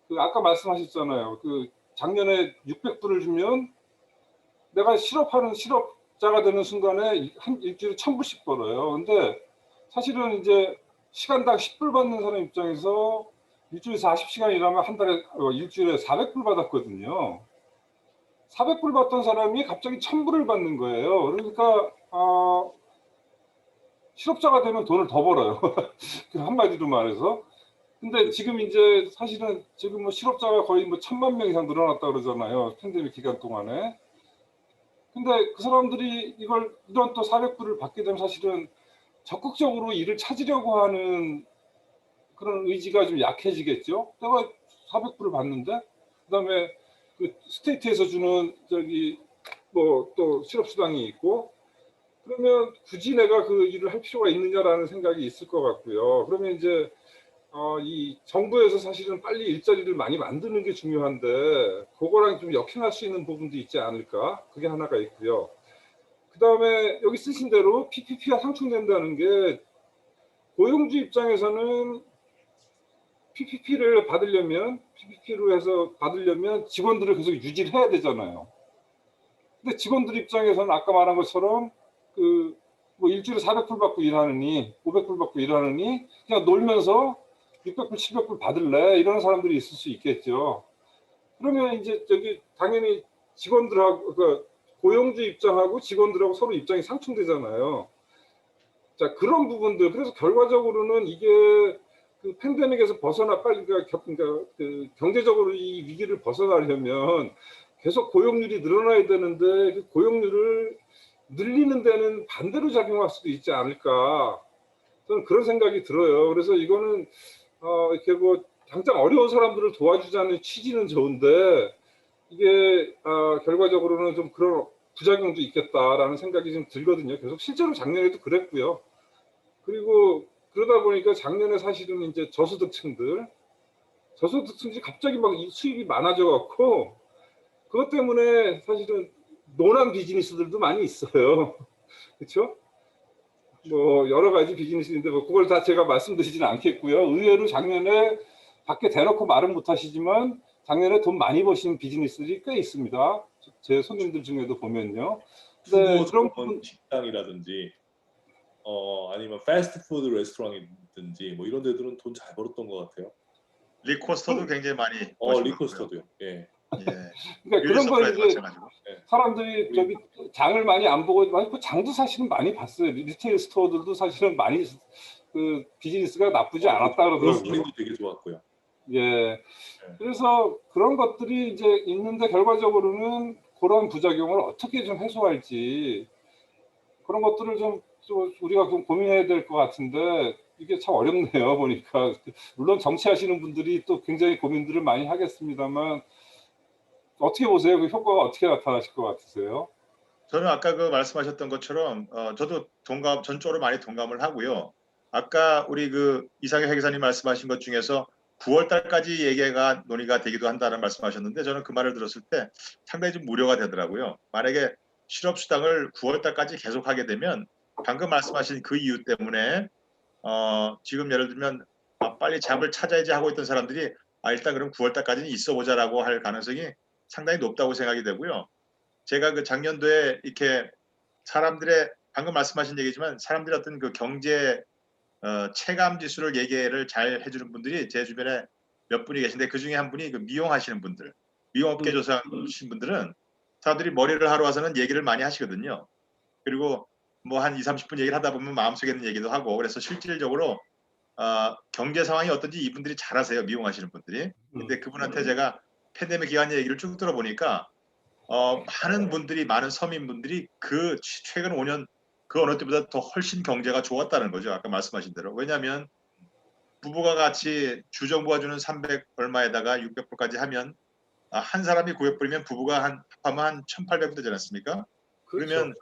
[SPEAKER 2] 그 아까 말씀하셨잖아요. 그 작년에 600불을 주면 내가 실업자가 되는 순간에 한 일주일에 1000불씩 벌어요. 근데 사실은 이제 시간당 10불 받는 사람 입장에서 일주일에 40시간 일하면 한 달에 일주일에 400불 받았거든요. 400불 받던 사람이 갑자기 1000불을 받는 거예요. 그러니까 실업자가 되면 돈을 더 벌어요. 한마디로 말해서. 근데 지금 이제 사실은 지금 뭐 실업자가 거의 뭐 1000만 명 이상 늘어났다 그러잖아요. 팬데믹 기간 동안에. 근데 그 사람들이 이런 또 400불을 받게 되면 사실은 적극적으로 일을 찾으려고 하는 그런 의지가 좀 약해지겠죠. 내가 400불을 받는데 그다음에 그 스테이트에서 주는 뭐 또 실업수당이 있고 그러면 굳이 내가 그 일을 할 필요가 있느냐라는 생각이 있을 것 같고요. 그러면 이제 이 정부에서 사실은 빨리 일자리를 많이 만드는 게 중요한데 그거랑 좀 역행할 수 있는 부분도 있지 않을까? 그게 하나가 있고요. 그다음에 여기 쓰신 대로 PPP가 상충된다는 게 고용주 입장에서는 PPP로 해서 받으려면 직원들을 계속 유지를 해야 되잖아요. 근데 직원들 입장에서는 아까 말한 것처럼 뭐 일주일에 400불 받고 일하느니 500불 받고 일하느니 그냥 놀면서 600불 700불 받을래 이런 사람들이 있을 수 있겠죠. 그러면 이제 당연히 직원들하고 고용주 입장하고 직원들하고 서로 입장이 상충되잖아요. 자, 그런 부분들 그래서 결과적으로는 이게 그 팬데믹에서 그러니까 그 경제적으로 이 위기를 벗어나려면 계속 고용률이 늘어나야 되는데 그 고용률을 늘리는 데는 반대로 작용할 수도 있지 않을까 저는 그런 생각이 들어요. 그래서 이거는 이렇게 뭐 당장 어려운 사람들을 도와주자는 취지는 좋은데 이게 결과적으로는 좀 그런 부작용도 있겠다라는 생각이 좀 들거든요. 계속 실제로 작년에도 그랬고요. 그리고 그러다 보니까 작년에 사실은 이제 저소득층들이 갑자기 막 수입이 많아져 갖고 그것 때문에 사실은 논한 비즈니스들도 많이 있어요. 그렇죠? 뭐 여러 가지 비즈니스인데 뭐 그걸 다 제가 말씀드리지는 않겠고요. 의외로 작년에 밖에 대놓고 말은 못하시지만 작년에 돈 많이 버신 비즈니스들이 꽤 있습니다. 제 손님들 중에도 보면요. 근데
[SPEAKER 3] 투고 전문 식당이라든지 아니면 패스트푸드 레스토랑이든지 뭐 이런 데들은 돈 잘 벌었던 것 같아요.
[SPEAKER 1] 리코스터도 굉장히 많이 버신 것 같고요.
[SPEAKER 3] 리코스터도요. 예.
[SPEAKER 1] 예.
[SPEAKER 2] 그러니까
[SPEAKER 1] 뷰티
[SPEAKER 2] 그런 건
[SPEAKER 1] 서프라이도
[SPEAKER 2] 이제
[SPEAKER 1] 마찬가지고.
[SPEAKER 2] 사람들이 장을 많이 안 보고 그 장도 사실은 많이 봤어요. 리테일 스토어들도 사실은 많이 그 비즈니스가 나쁘지 않았다 그러더라고요.
[SPEAKER 3] 그로스리도 되게 좋았고요.
[SPEAKER 2] 예. 그래서 그런 것들이 이제 있는데 결과적으로는 그런 부작용을 어떻게 좀 해소할지 그런 것들을 좀 우리가 좀 고민해야 될 것 같은데 이게 참 어렵네요. 보니까 물론 정치하시는 분들이 또 굉장히 고민들을 많이 하겠습니다만 어떻게 보세요? 그 효과가 어떻게 나타나실 것 같으세요?
[SPEAKER 1] 저는 아까 그 말씀하셨던 것처럼 저도 전적으로 많이 동감을 하고요. 아까 우리 그 이상혁 회계사님 말씀하신 것 중에서 9월 달까지 얘기가 논의가 되기도 한다는 말씀하셨는데 저는 그 말을 들었을 때 상당히 좀 우려가 되더라고요. 만약에 실업수당을 9월 달까지 계속하게 되면 방금 말씀하신 그 이유 때문에 지금 예를 들면 빨리 잡을 찾아야지 하고 있던 사람들이 일단 그럼 9월 달까지는 있어 보자라고 할 가능성이 상당히 높다고 생각이 되고요. 제가 그 작년도에 이렇게 사람들의 방금 말씀하신 얘기지만 사람들의 어떤 그 경제 체감 지수를 얘기를 잘 해주는 분들이 제 주변에 몇 분이 계신데 그 중에 한 분이 그 미용하시는 분들, 미용업계 조사하신 분들은 사람들이 머리를 하러 와서는 얘기를 많이 하시거든요. 그리고 뭐 한 2, 30분 얘기를 하다 보면 마음속에 있는 얘기도 하고 그래서 실질적으로 경제 상황이 어떤지 이분들이 잘 아세요. 미용하시는 분들이. 근데 그분한테 제가 팬데믹 기간 얘기를 쭉 들어보니까 많은 분들이 많은 서민분들이 그 최근 5년 그 어느 때보다 더 훨씬 경제가 좋았다는 거죠. 아까 말씀하신 대로. 왜냐하면 부부가 같이 주정부가 주는 300 얼마에다가 600불까지 하면 한 사람이 900불이면 부부가 합하면 한 1,800불 되지 않습니까?
[SPEAKER 2] 그렇죠.
[SPEAKER 1] 그러면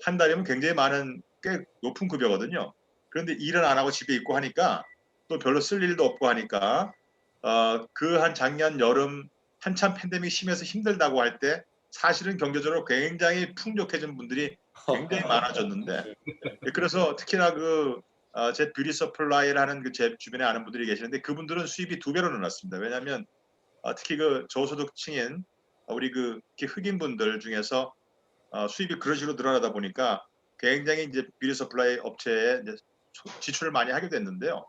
[SPEAKER 1] 한 달이면 굉장히 많은 꽤 높은 급여거든요. 그런데 일은 안 하고 집에 있고 하니까 또 별로 쓸 일도 없고 하니까 그 한 작년 여름 한참 팬데믹 심해서 힘들다고 할 때 사실은 경제적으로 굉장히 풍족해진 분들이 굉장히 많아졌는데 그래서 특히나 그 제 뷰티 서플라이를 하는 그 제 주변에 아는 분들이 계시는데 그분들은 수입이 2배로 늘었습니다. 왜냐하면 특히 그 저소득층인 우리 그 흑인 분들 중에서 수입이 그런 식으로 늘어나다 보니까 굉장히 이제 뷰티 서플라이 업체에 이제 지출을 많이 하게 됐는데요.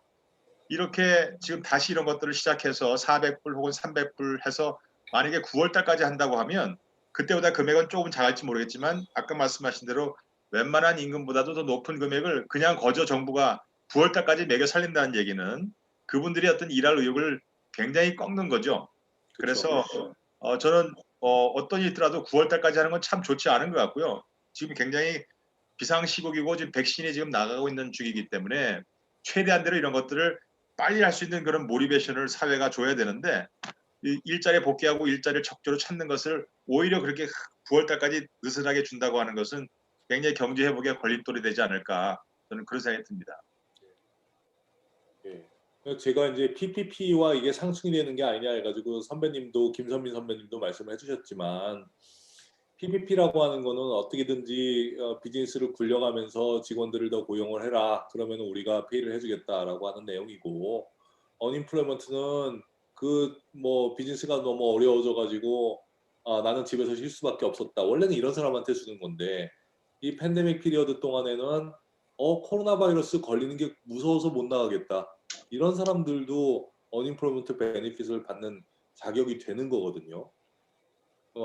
[SPEAKER 1] 이렇게 지금 다시 이런 것들을 시작해서 400불 혹은 300불 해서 만약에 9월 달까지 한다고 하면 그때보다 금액은 조금 작을지 모르겠지만 아까 말씀하신 대로 웬만한 임금보다도 더 높은 금액을 그냥 거저 정부가 9월 달까지 매겨 살린다는 얘기는 그분들이 어떤 일할 의욕을 굉장히 꺾는 거죠. 그래서 저는 어떤 일이 있더라도 9월 달까지 하는 건 참 좋지 않은 것 같고요. 지금 굉장히 비상시국이고 지금 백신이 지금 나가고 있는 중이기 때문에 최대한대로 이런 것들을 빨리 할 수 있는 그런 모티베이션을 사회가 줘야 되는데 일자리에 복귀하고 일자리를 적절히 찾는 것을 오히려 그렇게 9월 달까지 느슨하게 준다고 하는 것은 굉장히 경제 회복에 걸림돌이 되지 않을까 저는 그런 생각이 듭니다.
[SPEAKER 3] 예. 제가 이제 PPP와 이게 상충이 되는 게 아니냐 해가지고 선배님도 김선민 선배님도 말씀을 해주셨지만 PPP라고 하는 거는 어떻게든지 비즈니스를 굴려가면서 직원들을 더 고용을 해라. 그러면 우리가 페이를 해주겠다라고 하는 내용이고 언임플로이먼트는 그 뭐 비즈니스가 너무 어려워져가지고 나는 집에서 쉴 수밖에 없었다. 원래는 이런 사람한테 주는 건데 이 팬데믹 피리어드 동안에는 코로나 바이러스 걸리는 게 무서워서 못 나가겠다. 이런 사람들도 언임플로이먼트 베네핏을 받는 자격이 되는 거거든요.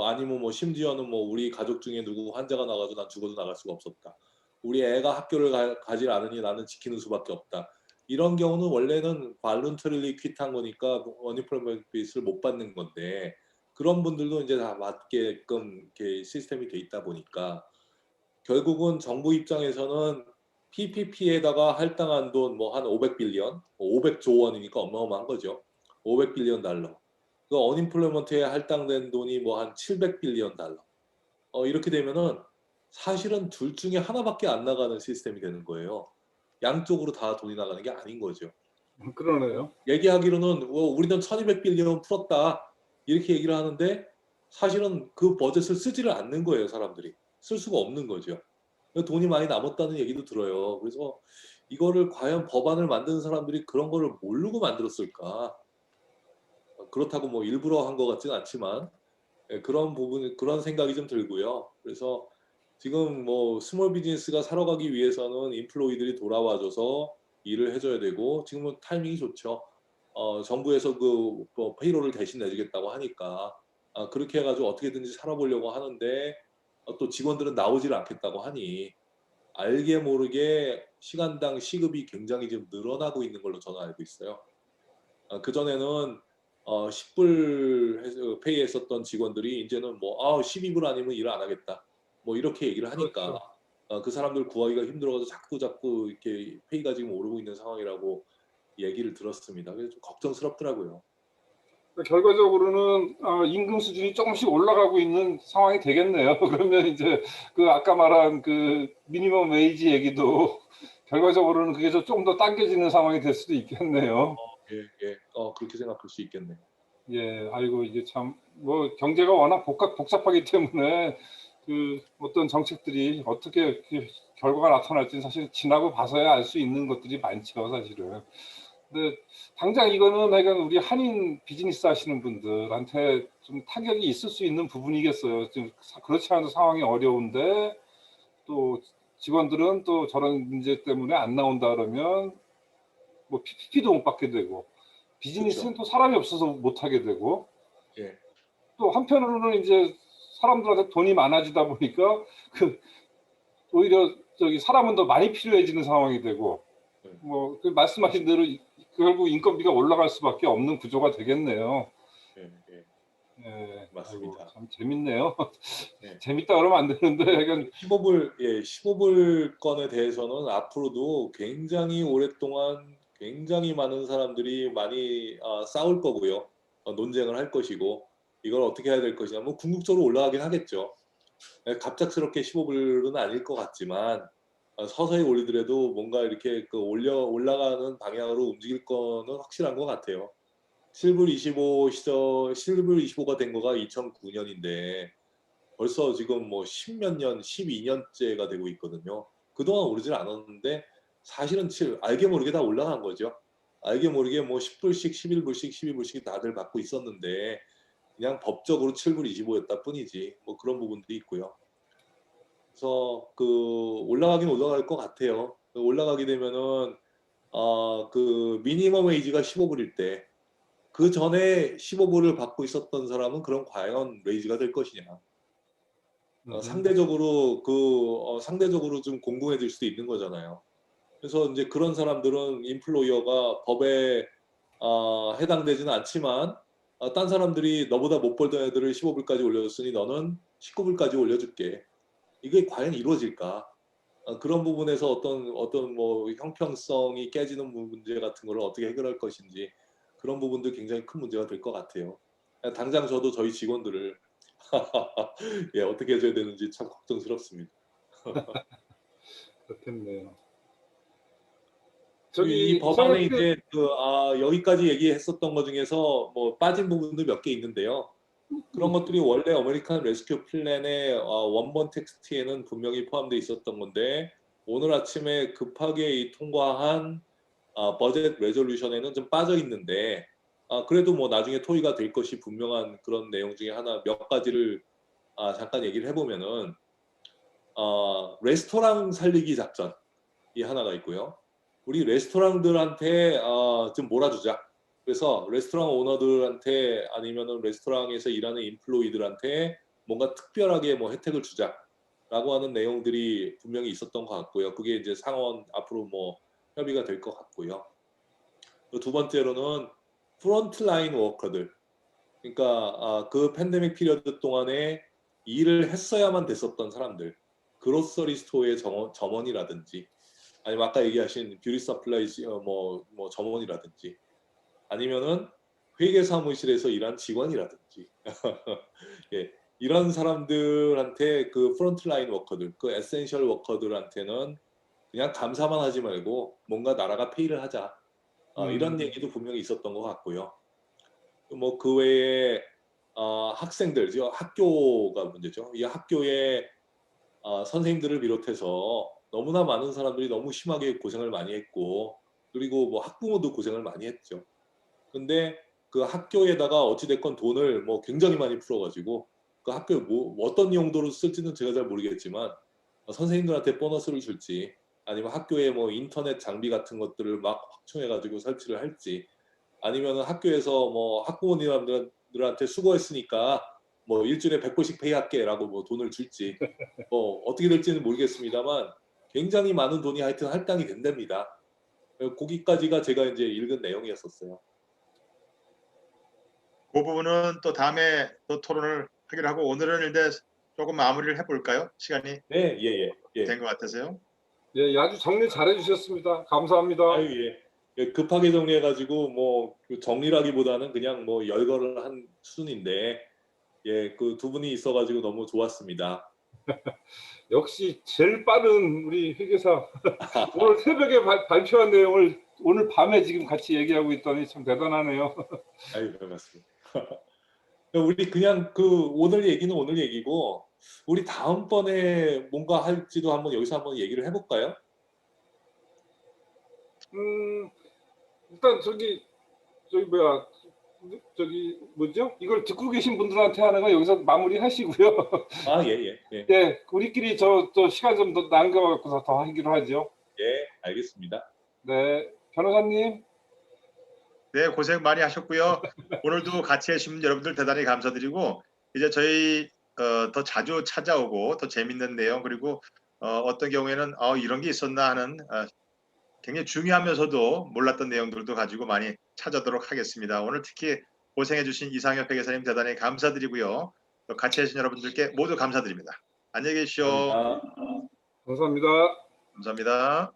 [SPEAKER 3] 아니면 뭐 심지어는 뭐 우리 가족 중에 누구 환자가 나가서 난 죽어도 나갈 수가 없었다. 우리 애가 학교를 가지 않으니 나는 지키는 수밖에 없다. 이런 경우는 원래는 발룬터리리 퀴트한 거니까 언임플로이먼트 베이스를 못 받는 건데 그런 분들도 이제 다 맞게끔 이렇게 시스템이 돼 있다 보니까 결국은 정부 입장에서는 PPP에다가 할당한 돈 뭐 한 500빌리언, 500조 원이니까 어마어마한 거죠. 500빌리언 달러. 그 언임플로이먼트에 할당된 돈이 뭐 한 700빌리언 달러. 이렇게 되면은 사실은 둘 중에 하나밖에 안 나가는 시스템이 되는 거예요. 양쪽으로 다 돈이 나가는 게 아닌 거죠.
[SPEAKER 2] 그러네요.
[SPEAKER 3] 얘기하기로는 우리는 1200빌리언 풀었다. 이렇게 얘기를 하는데 사실은 그 버젯을 쓰지를 않는 거예요, 사람들이. 쓸 수가 없는 거죠. 돈이 많이 남았다는 얘기도 들어요. 그래서 이거를 과연 법안을 만드는 사람들이 그런 거를 모르고 만들었을까? 그렇다고 뭐 일부러 한 것 같지는 않지만 그런 부분, 그런 생각이 좀 들고요. 그래서 지금 뭐 스몰 비즈니스가 살아가기 위해서는 인플로이들이 돌아와줘서 일을 해줘야 되고 지금은 타이밍이 좋죠. 정부에서 뭐 페이로를 대신 내주겠다고 하니까 그렇게 해가지고 어떻게든지 살아보려고 하는데 또 직원들은 나오질 않겠다고 하니 알게 모르게 시간당 시급이 굉장히 지금 늘어나고 있는 걸로 저는 알고 있어요. 그전에는 10불 페이했었던 직원들이 이제는 뭐 12불 아니면 일 안 하겠다. 뭐 이렇게 얘기를 하니까
[SPEAKER 2] 그렇죠.
[SPEAKER 3] 그 사람들 구하기가 힘들어서 자꾸 이렇게 페이가 지금 오르고 있는 상황이라고 얘기를 들었습니다. 그래서 좀 걱정스럽더라고요.
[SPEAKER 2] 결과적으로는 임금 수준이 조금씩 올라가고 있는 상황이 되겠네요. 그러면 이제 그 아까 말한 그 미니멈 웨이지 얘기도 결과적으로는 그게 좀 더 당겨지는 상황이 될 수도 있겠네요.
[SPEAKER 3] 예, 예. 그렇게 생각할 수 있겠네요.
[SPEAKER 2] 예, 아이고 이게 참 뭐 경제가 워낙 복잡하기 때문에 그 어떤 정책들이 어떻게 이렇게 결과가 나타날지는 사실 지나고 봐서야 알 수 있는 것들이 많죠, 사실은. 근데 당장 이거는 하여간 우리 한인 비즈니스 하시는 분들한테 좀 타격이 있을 수 있는 부분이겠어요. 좀 그렇지 않아도 상황이 어려운데 또 직원들은 또 저런 문제 때문에 안 나온다 그러면 뭐 PPP도 못 받게 되고 비즈니스는
[SPEAKER 3] 그쵸.
[SPEAKER 2] 또 사람이 없어서 못 하게 되고
[SPEAKER 3] 예.
[SPEAKER 2] 또 한편으로는 이제 사람들한테 돈이 많아지다 보니까 그 오히려 저기 사람은 더 많이 필요해지는 상황이 되고 뭐 그 말씀하신 대로 결국 인건비가 올라갈 수밖에 없는 구조가 되겠네요.
[SPEAKER 3] 예, 예.
[SPEAKER 2] 예, 아이고
[SPEAKER 3] 맞습니다.
[SPEAKER 2] 참 재밌네요.
[SPEAKER 3] 예.
[SPEAKER 2] 재밌다 그러면 안 되는데 약간
[SPEAKER 3] 15불 건에 대해서는 앞으로도 굉장히 오랫동안 굉장히 많은 사람들이 많이 싸울 거고요. 논쟁을 할 것이고 이걸 어떻게 해야 될 것이냐. 뭐 궁극적으로 올라가긴 하겠죠. 예, 갑작스럽게 15불은 아닐 것 같지만 서서히 올리더라도 뭔가 이렇게 그 올라가는 방향으로 움직일 거는 확실한 것 같아요. 7불 25 시절 7불 25가 된 거가 2009년인데 벌써 지금 뭐 10몇 년, 12년째가 되고 있거든요. 그동안 오르질 않았는데 사실은 알게 모르게 다 올라간 거죠. 알게 모르게 뭐 10불씩, 11불씩, 12불씩 다들 받고 있었는데 그냥 법적으로 7불 25였다 뿐이지. 뭐 그런 부분도 있고요. 그래서 그 올라가긴 올라갈 것 같아요. 올라가게 되면은 그 미니멈 웨이지가 15불일 때 그 전에 15불을 받고 있었던 사람은 그럼 과연 레이즈가 될 것이냐? 상대적으로 상대적으로 좀 공공해질 수도 있는 거잖아요. 그래서 이제 그런 사람들은 인플로이어가 법에 해당되지는 않지만 딴 사람들이 너보다 못 벌던 애들을 15불까지 올려줬으니 너는 19불까지 올려줄게. 이게 과연 이루어질까? 그런 부분에서 어떤 뭐 형평성이 깨지는 문제 같은 걸 어떻게 해결할 것인지 그런 부분도 굉장히 큰 문제가 될 것 같아요. 당장 저도 저희 직원들을 예, 어떻게 해줘야 되는지 참 걱정스럽습니다.
[SPEAKER 2] 그렇겠네요.
[SPEAKER 3] 이
[SPEAKER 2] 저기
[SPEAKER 3] 법안에
[SPEAKER 2] 이상엽 씨,
[SPEAKER 3] 이제 여기까지 얘기했었던 것 중에서 뭐 빠진 부분도 몇 개 있는데요. 그런 것들이 원래 아메리칸 레스큐 플랜의 원본 텍스트에는 분명히 포함되어 있었던 건데 오늘 아침에 급하게 통과한 버젯 레졸루션에는 좀 빠져 있는데 그래도 뭐 나중에 토의가 될 것이 분명한 그런 내용 중에 하나 몇 가지를 잠깐 얘기를 해보면은 레스토랑 살리기 작전이 하나가 있고요. 우리 레스토랑들한테 좀 몰아주자. 그래서 레스토랑 오너들한테 아니면은 레스토랑에서 일하는 인플로이들한테 뭔가 특별하게 뭐 혜택을 주자라고 하는 내용들이 분명히 있었던 것 같고요. 그게 이제 상원 앞으로 뭐 협의가 될 것 같고요. 두 번째로는 프론트라인 워커들. 그러니까 그 팬데믹 피리어드 동안에 일을 했어야만 됐었던 사람들. 그로서리 스토어의 점원이라든지 아니면 아까 얘기하신 뷰티 서플라이 뭐 점원이라든지 아니면은 회계 사무실에서 일한 직원이라든지 예, 이런 사람들한테 그 프론트라인 워커들, 그 에센셜 워커들한테는 그냥 감사만 하지 말고 뭔가 나라가 페이를 하자. 이런 얘기도 분명히 있었던 것 같고요. 뭐 그 외에 학생들, 학교가 문제죠. 이 학교에 선생님들을 비롯해서 너무나 많은 사람들이 너무 심하게 고생을 많이 했고 그리고 뭐 학부모도 고생을 많이 했죠. 근데 그 학교에다가 어찌됐건 돈을 뭐 굉장히 많이 풀어가지고 그 학교에 뭐 어떤 용도로 쓸지는 제가 잘 모르겠지만 선생님들한테 보너스를 줄지 아니면 학교에 뭐 인터넷 장비 같은 것들을 막 확충해가지고 설치를 할지 아니면 학교에서 뭐 학부모님들한테 수고했으니까 뭐 일주일에 100불씩 페이할게라고 뭐 돈을 줄지 뭐 어떻게 될지는 모르겠습니다만 굉장히 많은 돈이 하여튼 할당이 된답니다. 거기까지가 제가 이제 읽은 내용이었었어요.
[SPEAKER 1] 그 부분은 또 다음에 또 토론을 하기로 하고 오늘은 일단 조금 마무리를 해볼까요? 시간이
[SPEAKER 3] 네, 예, 예, 예.
[SPEAKER 1] 된 것 같아서요.
[SPEAKER 2] 예, 아주 정리 잘해 주셨습니다. 감사합니다.
[SPEAKER 3] 아유, 예. 예, 급하게 정리해가지고 뭐그 정리라기보다는 그냥 뭐 열거를 한 수준인데 예, 그 두 분이 있어가지고 너무 좋았습니다.
[SPEAKER 2] 역시 제일 빠른 우리 회계사. 오늘 새벽에 발표한 내용을 오늘 밤에 지금 같이 얘기하고 있더니 참 대단하네요.
[SPEAKER 3] 아유, 반갑습니다. 우리 그냥 그 오늘 얘기는 오늘 얘기고 우리 다음번에 뭔가 할지도 한번 여기서 한번 얘기를 해볼까요?
[SPEAKER 2] 일단 저기 뭐야 뭐죠? 이걸 듣고 계신 분들한테 하는 거 여기서 마무리하시고요.
[SPEAKER 3] 아, 예.
[SPEAKER 2] 네, 우리끼리 저 시간 좀 더 남겨갖고서 더 하기로 하죠.
[SPEAKER 3] 예, 알겠습니다.
[SPEAKER 2] 네, 변호사님.
[SPEAKER 1] 네, 고생 많이 하셨고요. 오늘도 같이 해주신 여러분들 대단히 감사드리고 이제 저희 더 자주 찾아오고 더 재밌는 내용 그리고 어떤 경우에는 이런 게 있었나 하는 굉장히 중요하면서도 몰랐던 내용들도 가지고 많이 찾아도록 하겠습니다. 오늘 특히 고생해주신 이상엽 회계사님 대단히 감사드리고요. 또 같이 해주신 여러분들께 모두 감사드립니다. 안녕히 계십시오.
[SPEAKER 3] 감사합니다.
[SPEAKER 2] 감사합니다.
[SPEAKER 1] 감사합니다.